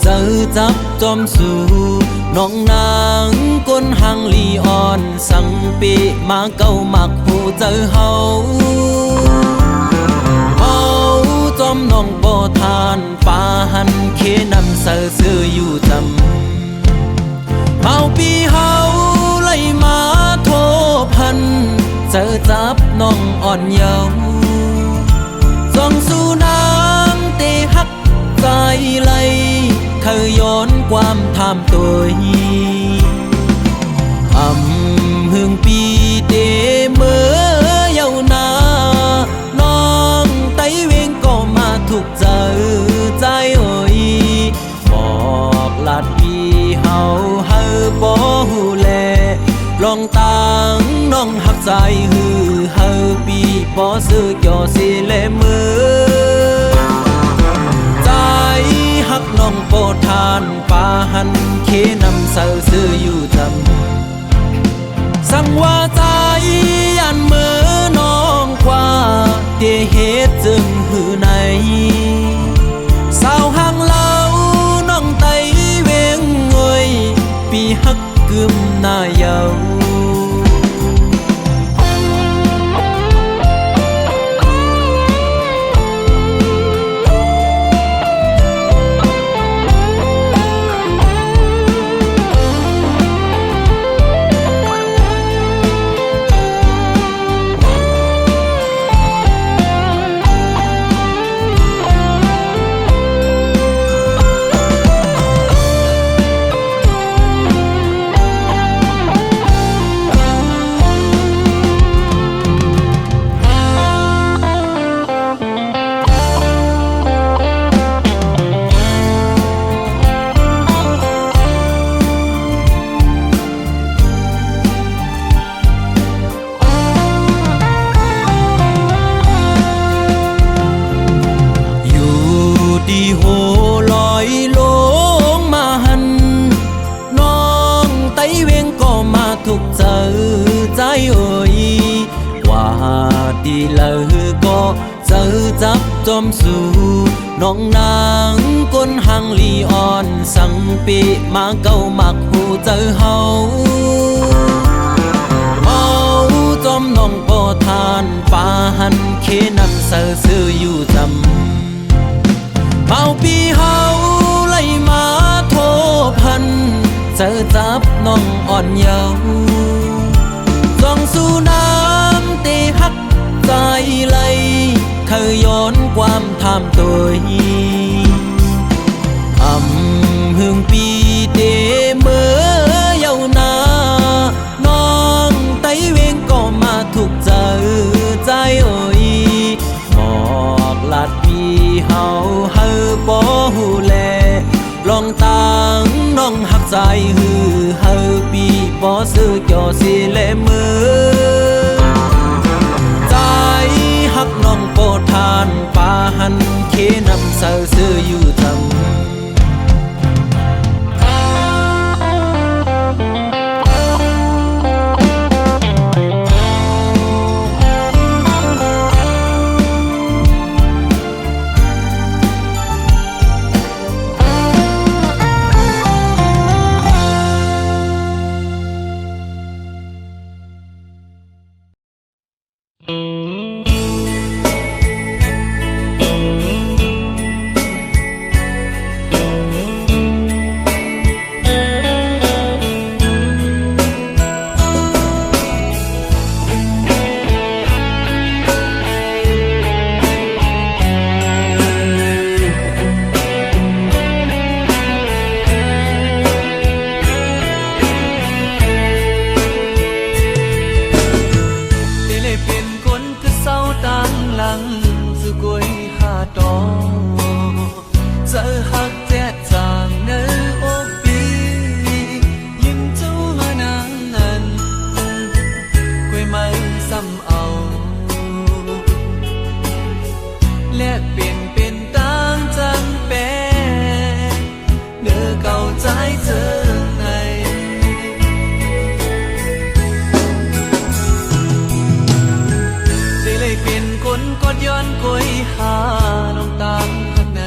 เจอจับจอมสู่น้องนางก้นหังลีอ่อนสังปีมาเก้ามักหูเจอเฮาจอมน้องบ่ทานป่าหันเคนำเสือซื้ออยู่จำเฮาปีเฮาไล่มาโทพันเจอจับน้องอ่อนเยาว์ส่องสู่นางเตหักใจไหลเคยย้อนความทำตัวหึงปีเตเมื่อเยาวนานองไตเวงก็มาถูกเจอใจเอ่ยบอกลาดพี่เฮาบ่หูแลลองตังน้องหักใจปีบ่ซื้อจ่อสิเลมือใจหักน้องโปรทานป่าหันเคนำเสือซื้ออยู่จำสั่งว่าใจยันมือน้องกว่าเดเหตุจึงหือในสาวห่างเล่าน้องไตเวงเอ่ยปีหักกึมหน้าเยาดีโหลอยลงมาหันน้องไตเวงก็มาถูกเจอใจเอ่ยว่าดีเลยก็เจอจับจอมสู่น้องนางก้นหังลีอ่อนสังปีมาเก้ามักหูเจอเฮาจอมน้องบ่ทานป่าหันเคนำเสือซื้ออยู่จำเมาปีเฮาไล่มาโทพันเจอจับน้องอ่อนเยาว์ส่องสู่น้ำเตหักใจไหลเคยย้อนความทำตัวหึงปีเตเมื่อเยาวนานองไตเวงก็มาถูกเจอใจเอ่ยบอกลาดพี่เฮาบ่หูแลลองตังน้องหักใจปีบ่ซื้อจ่อสิเลมือใจหักน้องโปรทานป่าหันเคนำเสือซื้ออยู่จำคนกดย้อนกวยหาลงตามข้างใน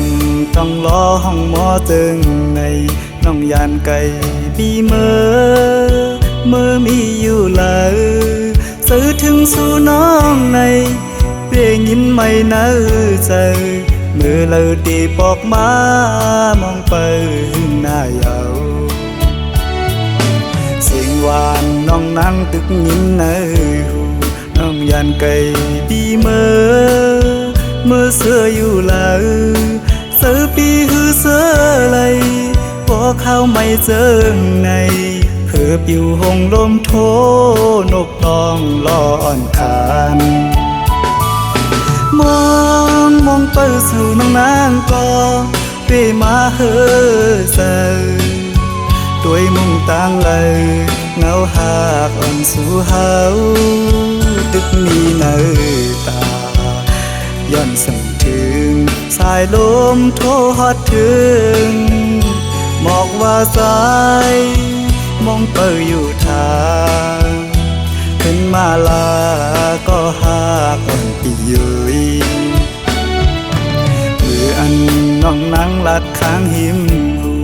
คัญต้องรอห้องหมอตึงในน้องยานไก่ปีเมื่อมีอยู่เลยซื้อถึงสู่น้องในเพียงยินไม่เนื้อใจมือเลยตีปอกมามองไปหน้าเยาเสียงหวานน้องนั่งตึกยินเนื้อหูน้องยานไก่ปีเมื่อเสื้ออยู่เลยเสือปีหือเสือไหลพอเข้าไม่เจอในเพื่อปิวหงลมโทนกต้องร้อนคานมองไปสู่น้องนางก็เปมาเฮอเซด้วยมุ่งต่างเลยเงาหากอ่อนสู่เฮาตึกมีเนื้อตาย้อนสั่งถึงสายลมโทฮอดถึงบอกว่าสายมองเปิดอยู่ทางขึ้นมาลาก็หาก่อนปียุยมืออันน้องนั่งลัดข้างหิมหู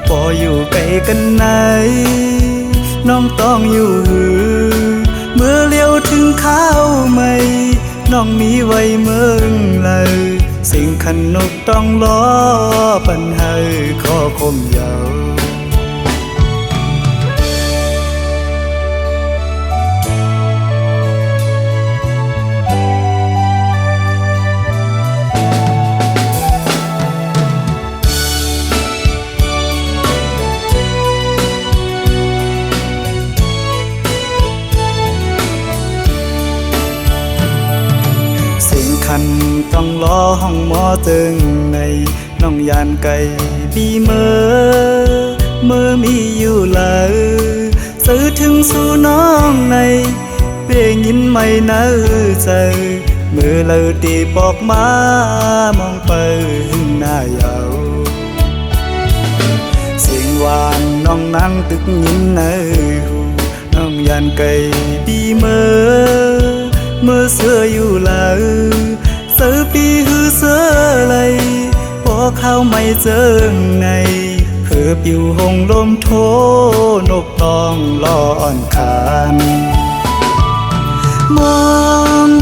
พออยู่ไกลกันไหนน้องต้องอยู่หือเมื่อเลี้ยวถึงข้าวไม่น้องมีไว้เมืองเลยสิ่งขันนกต้องล้อปัญหาขอคมยาวคันต้องรอห้องหมอตึงในน้องยานไก่ปีเมื่อมีอยู่เลยซื้อถึงสู่น้องในเพียงยินไม่เนื้อใจมือเลยตีปอกมามองไปหน้าเยาเสียงหวานน้องนั่งตึกยินเนื้อหูน้องยานไก่ปีเมื่อเสื้ออยู่เลยเสือปีหือเสือไหลพอเข้าไม่เจอในเพื่อปิวหงลมโทนกต้องร้อนคานม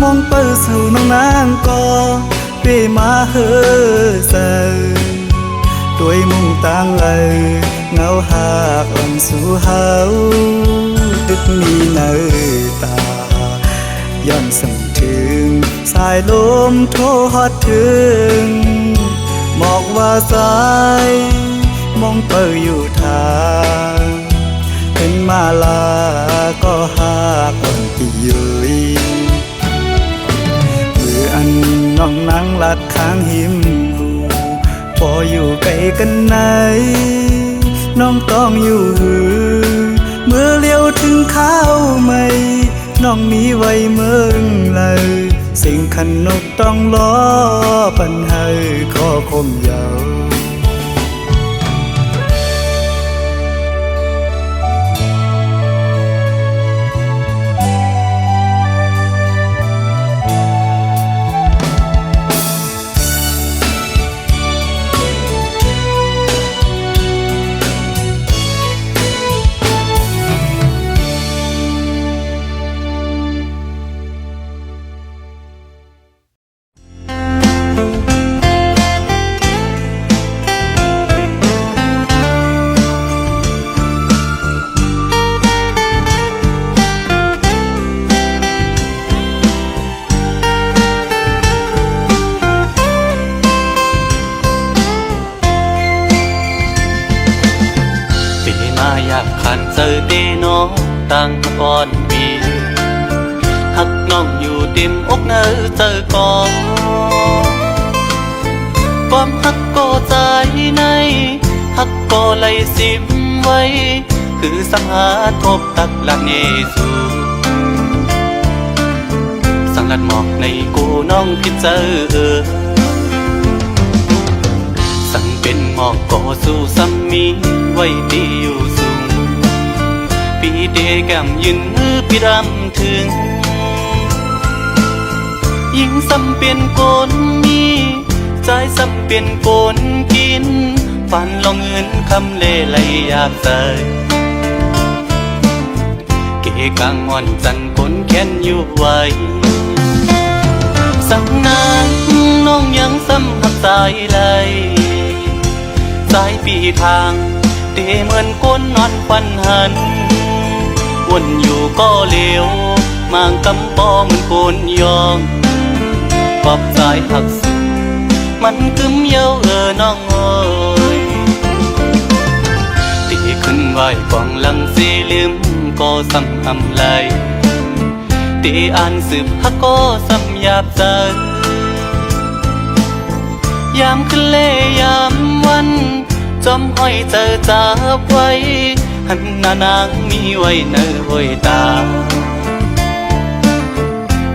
องไปสู่น้องนางก็เปมาเฮอเซด้วยมุ่งต่างเลยเงาหากอ่อนสู่เฮาตึกมีเนื้อตาย้อนสั่งถึงสายลมโทฮอดถึงบอกว่าสายมองเปิดอยู่ทางขึ้นมาลาก็หาก่อนปียุยมืออันน้องนั่งลัดข้างหิมหูพออยู่ไกลกันไหนน้องต้องอยู่หือเมื่อเลี้ยวถึงข้าวไม่น้องมีไว้เมืองเลยสิ่งขันนกต้องล้อปัญหาขอคมยาวขันเจอเดน้องตั้งก่อนปีหักน้องอยู่เต็มอกเนื้อเจอก่อนความหักก็ใจในหักก็ไหลซิมไว้คือสังหาทบตักหลักเนสูสังลัดหมอกในกูน้องพิเจอสั่งเป็นหมอกก็สู้ซ้ำมีไว้ดีอยู่สูงปีเดแก้มยืนมือพี่รำถึงยิ่งซ้ำเป็นคนมี ใจซ้ำเป็นโกนกินฝันลองเงินคำเล่ไหลอยากใส่เกกางอ่อนจันคนแค้นอยู่ไว้สังนางน้องยังซ้ำหักสายไหลสายปีทางเตเหมือนก้นนอนควันหันวนอยู่ก็เลวมางกำปอเหมือนโกนยองปอบสายหักสุดมันกึมเย้าน้องเอ้ยตีขึ้นไหวกองลังสีลืมก็ซ้ำอำไรตีอ่านสืบฮักก็ซ้ำหยาบใจยามคืนเล่ยามวันจอมห้อยเจอจับไว้หันหน้านางมีไว้ในห้อยตา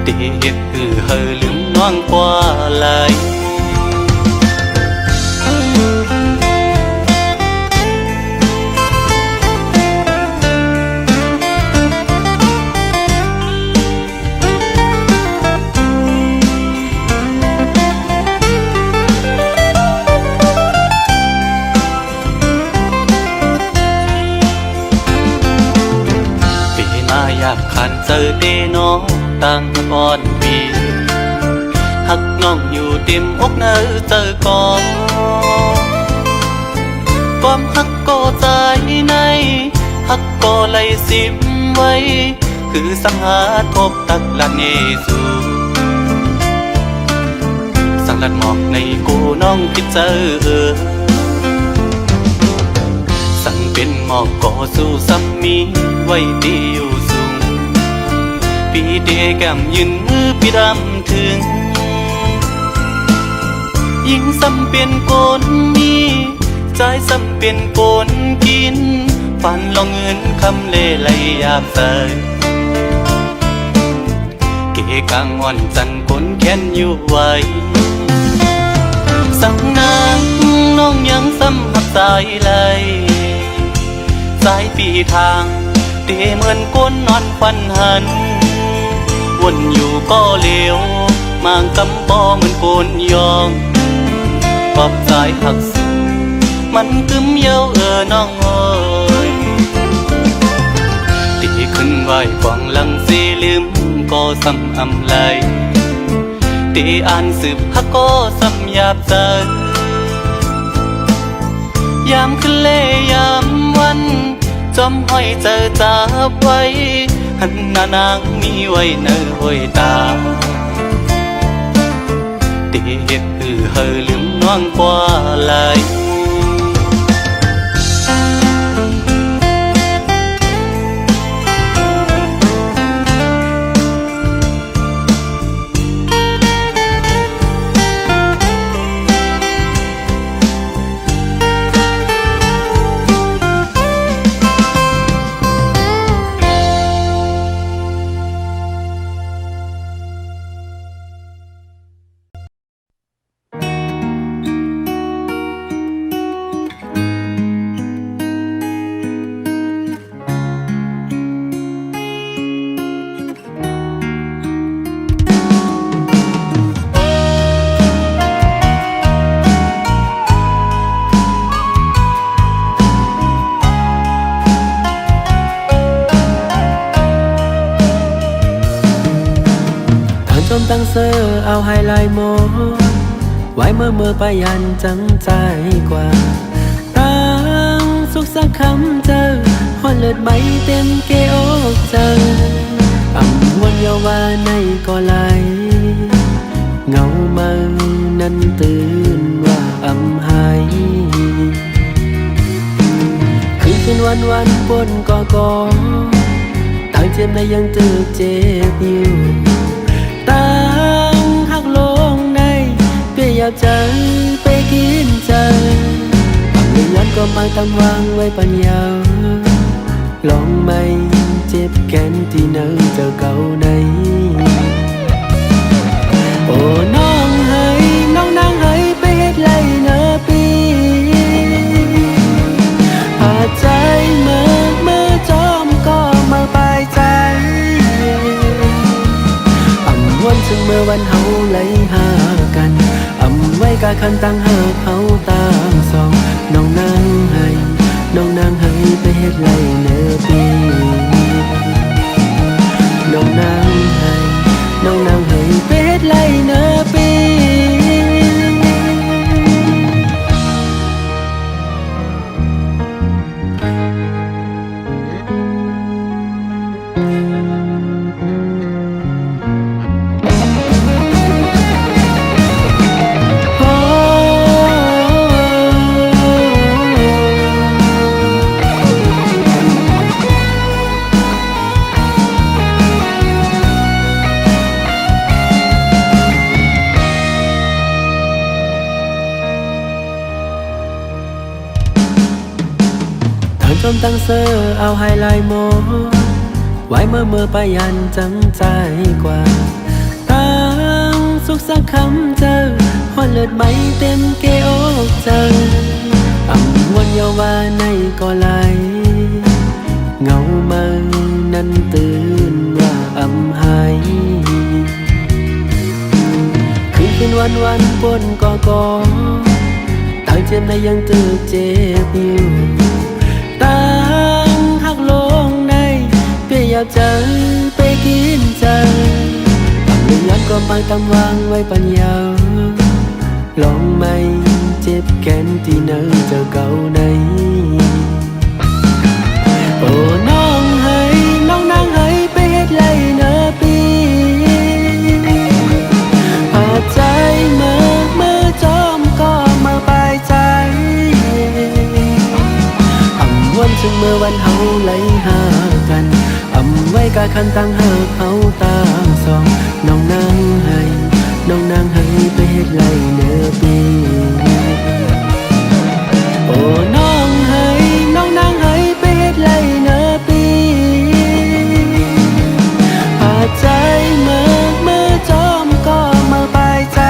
ตีเฮ็ดเฮอลืมน้องกว่าไหลอยากขันเจอเดน้องตั้งก่อนปีหักน้องอยู่เต็มอกเนอเจอก่อนความหักก็ใจในหักก็ไหลสิบไว้คือสังหาทบตักละเนสูสังลัดหมอกในกูน้องพิดเจอสั่งเป็นหมอกก็สู้ซ้ำมีไว้ดีอยู่สูงปีเดแก้มยืนมือปีดำถึงยิ่งซ้ำเป็นโกนมีใจซ้ำเป็นโกนกินฝันลองเงินคำเล่ไหลอยากใส่เกกางอ่อนจันคนแค้นอยู่ไว้สั่งนางน้องยังซ้ำหักสายไหลสายปีทางเตเหมือนก้นนอนควันหันวนอยู่ก็เลวมางกำปอเหมือนโกนยองปอบสายหักสุดมันกึมเย้าน้องเอ้ยตีขึ้นไหวกวางลังสีลืมก็ซ้ำอำไหลตีอ่านสืบฮักก็ซ้ำหยาบใจยามคืนเล่ยามวันจอมห้อยเจอจับไว้หันหน้านางมีไว้ในห้อยตาตีเฮ็ดเฮอลืมน้องกว่าไหล มตั้งเซอร์เอาไฮไลท์โมไว้เมื่อไปยันจังใจกว่าตั้งสุขสักคำเจอหอนเลือดไหมเต็มเกอกเจออ่ำวันเยาว่าในก็ไหลเงามานั้นตื่นว่าอ่ำหายคืนวันปนก่อต่างเจ็บในยังตึกเจ็บอยู่ต่างหักลงในเปียอยากใจไปกินใจต่างเรื่องนั้นก็มาตามวางไว้ปัญญาลองไม่เจ็บแค้นที่เนื้อเจอเก่าในโอ้น้องเฮ้ยน้องนางเฮ้ยไปเฮ็ดไรเนอปีหาใจเมื่อจอมก็มาปลายใจอ่ำวันถึงเมื่อวันเฮาไหลหากันอ่ำไว้ กะคันตั้งหากเขาตามสองน้องนางให้น้องนางให้ไปเฮ็ดไรเนื้อปีน้องนางให้น้องนางให้ไปเฮ็ดไรเนื้อปีชมตั้งเซอร์เอาไฮไลท์โมไว้เมื่อไปยันจังใจกว่าตั้งสุขสักคำเจอหอดเลือดไหมเต็มเกอกเจออ่ำวนเยาวาในก็ไหลเงามานั้นตื่นว่าอ่ำหายคืนวันปนก่อตั้งเจ็บในยังตึกเจ็บอยู่ตั้งหักลงในเพียอยากเจอไปกินใจทำเรื่องย้อนก็มาตำวางไว้ปัญญาลองไม่เจ็บแค้นที่เนื้อเจอเก่าในโอ้น้องให้น้องนางให้ไปเฮ็ดไรเนื้อปีพาใจเมื่อจอมก็มาปลายใจวันถึงเมื่อวันเฮาไหลหากันอำไว้กะคันตั้งหากเฮาตามสองน้องนางให้น้องนางให้ไปเฮ็ดไรเนื้อปีโอ้น้องให้น้องนางให้ไปเฮ็ดไรเนื้อปีพาใจเมื่อจอมก็มาปลายใจ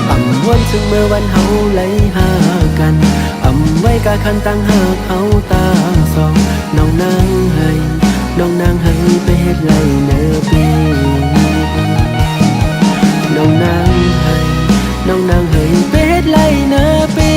อำวันถึงเมื่อวันเฮาไหลหากันไว้กะคันตั้งหากเขาตามสองน้องนางให้น้องนางให้ไปเฮ็ดไรเนื้อปีน้องนางให้น้องนางให้ไปเฮ็ดไรเนื้อปี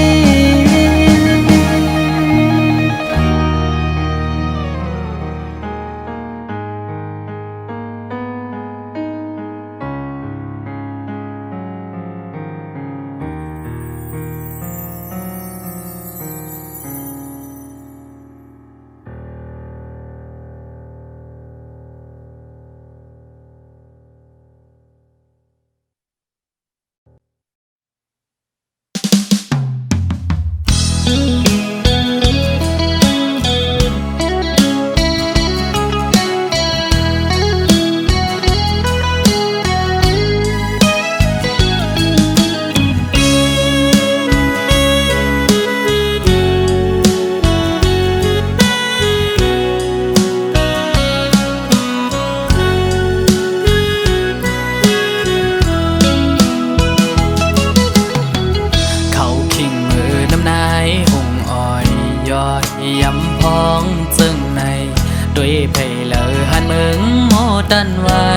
ดันไว้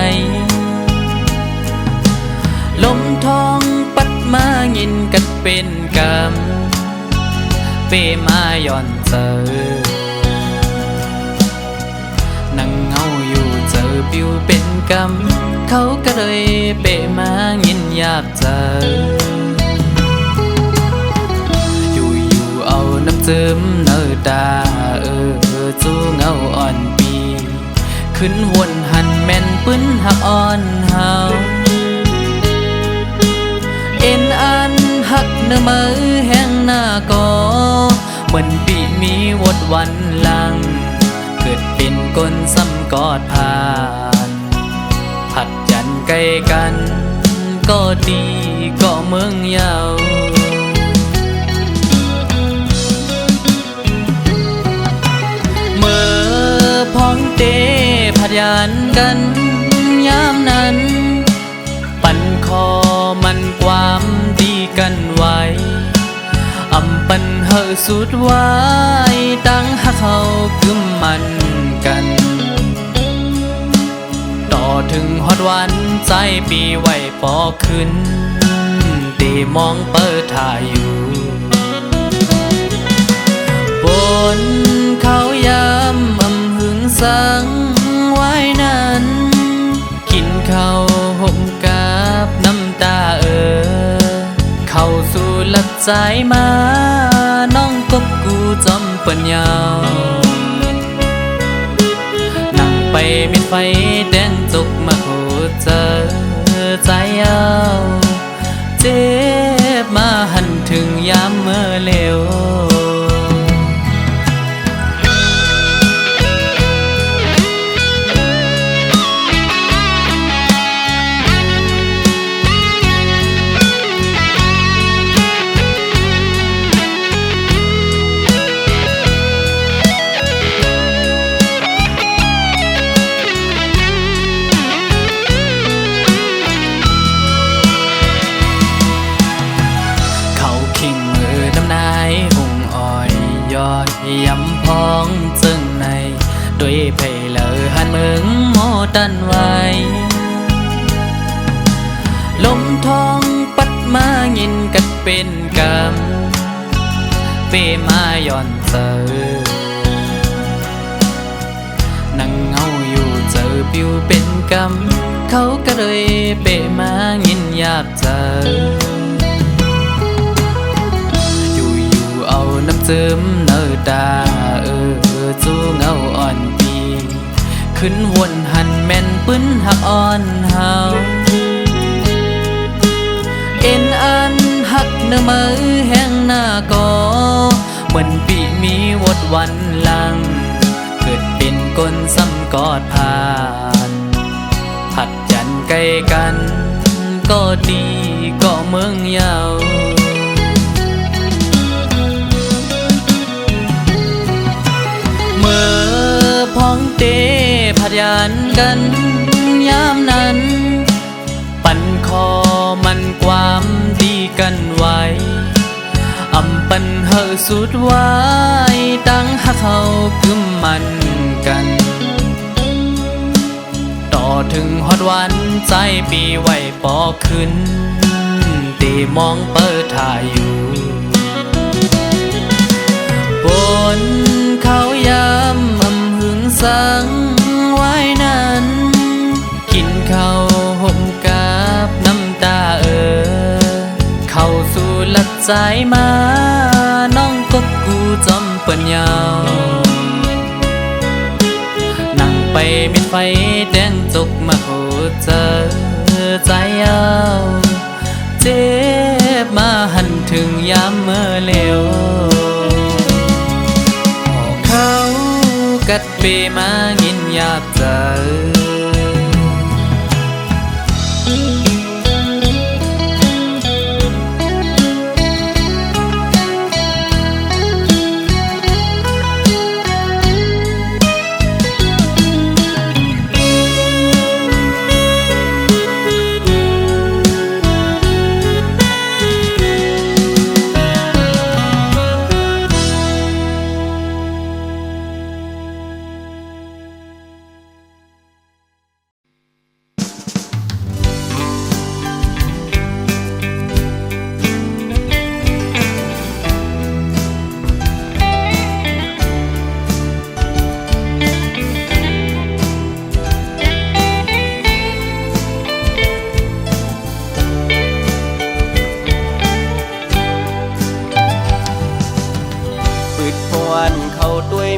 ลมทองปัดมายินกันเป็นกำเปมาย่อนเจอนั่งเงาอยู่เจอปิวเป็นกำเขาก็เลยเปมายินอยากเจออยู่เอาน้ำซึมเนื้อตาจูเงาอ่อนปีขึ้นวนหันแม่นปื้นหักอ่อนเฮาเอ็นอันหักเนื้อมือแห้งหน้าก่อเหมือนปีมีวดวันหลังเกิดเป็นก้นซ้ำกอดผ่านผัดจันใกล้กันก็ดีก็เมืองยาวพ้องเตผัดยันกันยามนั้นปั่นคอมันความดีกันไว้อำปันเฮอสุดไว้ตั้งหักเขากึมมันกันต่อ ถึงฮอดวันใจปีไว้ปอขึ้นตีมองเปิดถ่ายอยู่บนเขายำอำหึงสังไว้นั้นกินข้าวห่มกับน้ำตาเข้าสู่ลัดใจมาน้องกบกูจอมเปิ้นยาวนั่งไปมิดไฟแดงจุกมาโหเจอใจเอาเจ็บมาหันถึงยามเมื่อเลวยำพองจึงในด้วยเพลเลอหันมึงโมตันไว้ลมทองปัดมายินกัดเป็นกำเปมาย่อนเจอนั่งเงาอยู่เจอปิวเป็นกำเขาก็เลยเปมายินอยากเจอเอาน้ำซึมเนื้อตาจูเงาอ่อนปีขึ้นวนหันแม่นปื้นหักอ่อนเฮาเอ็นอันหักเนื้อมือแห้งหน้าก็เหมือนปีมีวดวันหลังเกิดเป็นก้นซ้ำกอดผ่านหัดจันใกล้กันก็ดีก็เมืองยาวพ้องเตผัดยานกันยามนั้นปั่นคอมันความดีกันไว้อำปันเฮอสุดไว้ตั้งหักเขากึมมันกันต่อถึงฮอดวันใจปีไว้ปอขึ้นตีมองเปิดถ่ายอยู่บนเขายำสังไว้นั้นกินข้าวห่มกับน้ำตาเข้าสู่ลัดใจมาน้องกบกูจอมเปิ้นยาวนั่งไปมิดไฟแดงจุกมาโหเจอใจเอาเจ็บมาหันถึงยามเมื่อเลวกัดเปมายินอยากเจอ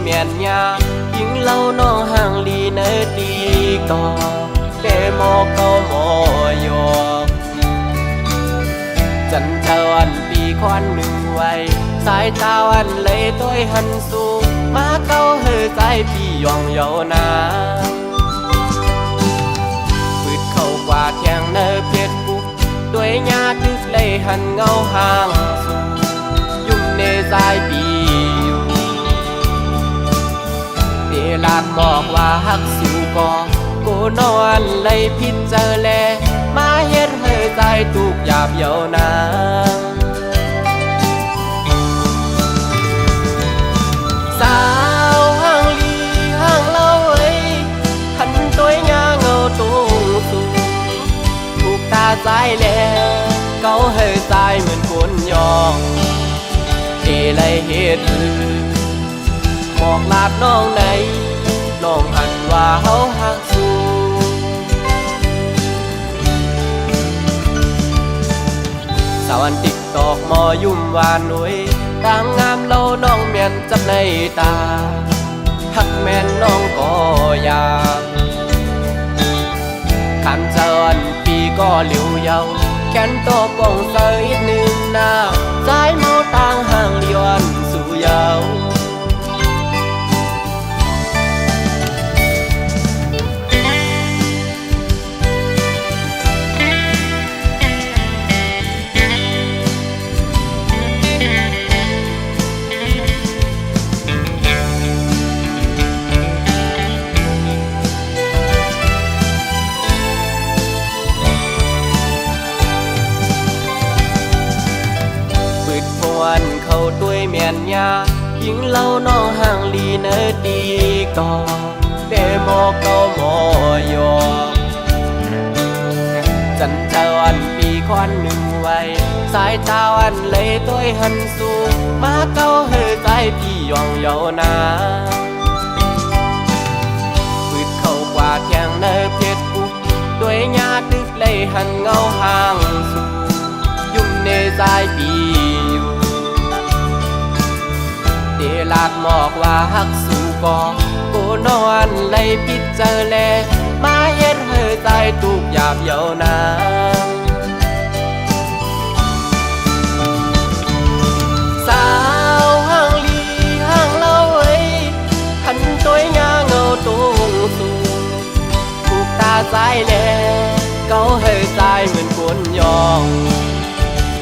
เมียนยายิงเล่าน้องห่างลีเนตีก่อเดโมเกาโมโยจันเทวันปีควันหนึ่งไว้สายตาวันเลยต้อยหันสู่มาเก้าเฮอใจพี่ยองเยานาปืดเข้ากว่าเทียงเนอเพียดบุกด้วยยาตึกเลยหันเงาห่างสู่ยุ่มเนใจปีลาดบอกว่าฮักสิวก็กูนอนเลยพิจารแลมาเฮ็ดให้ใจตุกหยาบเยานาสาวห่างลีห่างเล่าเอ้ยหันตัวยาเงาตัว สายแล้วเกาเฮยสายเหมือนคนยองเอไรเหตุหมอกลาดน้องไหนน้องหันว่าเฮาหักสู้สาวอันติ๊กตอกมอยุ่มวานหนุ่ยต่างงามเล่าน้องเมียนจับในตาหักแม่นน้องก็อยากขันเจอนปีก็เหลียวเยาแขนโตป่องเสยหนึ่งหน้าสายเมาต่างห่างเลียนสู่เยาวันเขาด้วยเมียนยายิงเล่าน้องห่างลีเนอดีก่อเดโมเกาหมอยอจันเจวันปีควันหนึ่งไว้สายตาวันเลยตัวหันสูมาเกาเฮยใจพี่ยองเยานาปืดเข้ากว่าเทียงเนอเพชรบุกด้วยญาตึกเลยหันเงาห่างสูยุ่มเนใจปีเดลาดหมอกว่าหักสู่กองกูนอนเลยปิดเจอแลมาเฮ็ดเฮยใจตุกหยาบเยาวนางสาวห่างลีห่างเล่าเอ้ยหันตัวยาเงาตุงสูถูกตาใจแลเกาเฮยใจเหมือนคนยอง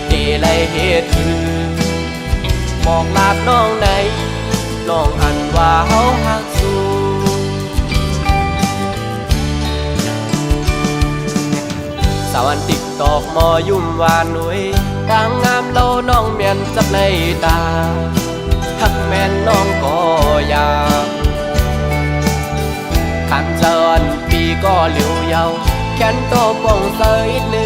เดเลยเหตุบอกลาดน้องไหนน้องหันว่าเฮาหักสู้สาวอันติ๊กตอกมอยุ่มวานหนุ่ยต่างงามเล่าน้องเมียนจับในตาหักแม่นน้องก็อยากขันเจอนปีก็เหลียวเยาแขนโตป่องเสยหนึ่ง